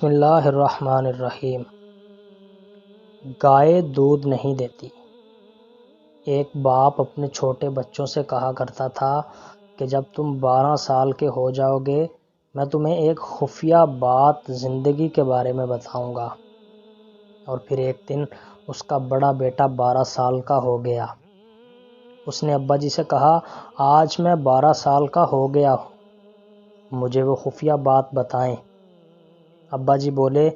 بسم اللہ الرحمن الرحیم۔ گائے دودھ نہیں دیتی۔ ایک باپ اپنے چھوٹے بچوں سے کہا کرتا تھا کہ جب تم 12 سال کے ہو جاؤ گے میں تمہیں ایک خفیہ بات زندگی کے بارے میں بتاؤں گا۔ اور پھر ایک دن اس کا بڑا بیٹا 12 سال کا ہو گیا۔ اس نے ابا جی سے کہا، آج میں 12 سال کا ہو گیا ہوں، مجھے وہ خفیہ بات بتائیں۔ ابا جی بولے،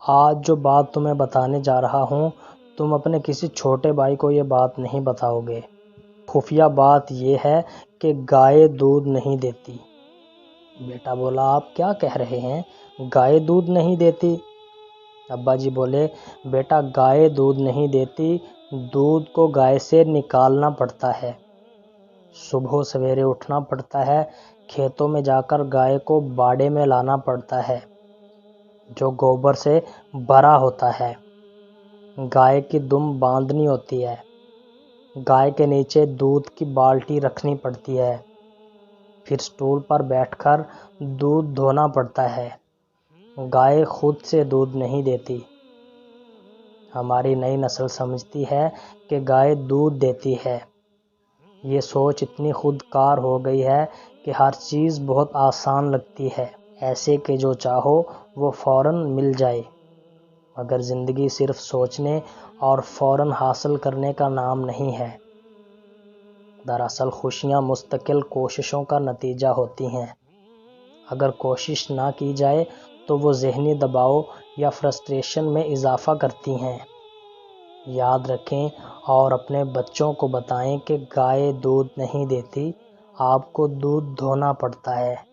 آج جو بات تمہیں بتانے جا رہا ہوں تم اپنے کسی چھوٹے بھائی کو یہ بات نہیں بتاؤ گے۔ خفیہ بات یہ ہے کہ گائے دودھ نہیں دیتی۔ بیٹا بولا، آپ کیا کہہ رہے ہیں، گائے دودھ نہیں دیتی؟ ابا جی بولے، بیٹا گائے دودھ نہیں دیتی، دودھ کو گائے سے نکالنا پڑتا ہے۔ صبح سویرے اٹھنا پڑتا ہے، کھیتوں میں جا کر گائے کو باڑے میں لانا پڑتا ہے جو گوبر سے بھرا ہوتا ہے۔ گائے کی دم باندھنی ہوتی ہے، گائے کے نیچے دودھ کی بالٹی رکھنی پڑتی ہے، پھر سٹول پر بیٹھ کر دودھ دھونا پڑتا ہے۔ گائے خود سے دودھ نہیں دیتی۔ ہماری نئی نسل سمجھتی ہے کہ گائے دودھ دیتی ہے۔ یہ سوچ اتنی خود کار ہو گئی ہے کہ ہر چیز بہت آسان لگتی ہے، ایسے کہ جو چاہو وہ فوراً مل جائے، مگر زندگی صرف سوچنے اور فوراً حاصل کرنے کا نام نہیں ہے۔ دراصل خوشیاں مستقل کوششوں کا نتیجہ ہوتی ہیں۔ اگر کوشش نہ کی جائے تو وہ ذہنی دباؤ یا فرسٹریشن میں اضافہ کرتی ہیں۔ یاد رکھیں اور اپنے بچوں کو بتائیں کہ گائے دودھ نہیں دیتی، آپ کو دودھ دھونا پڑتا ہے۔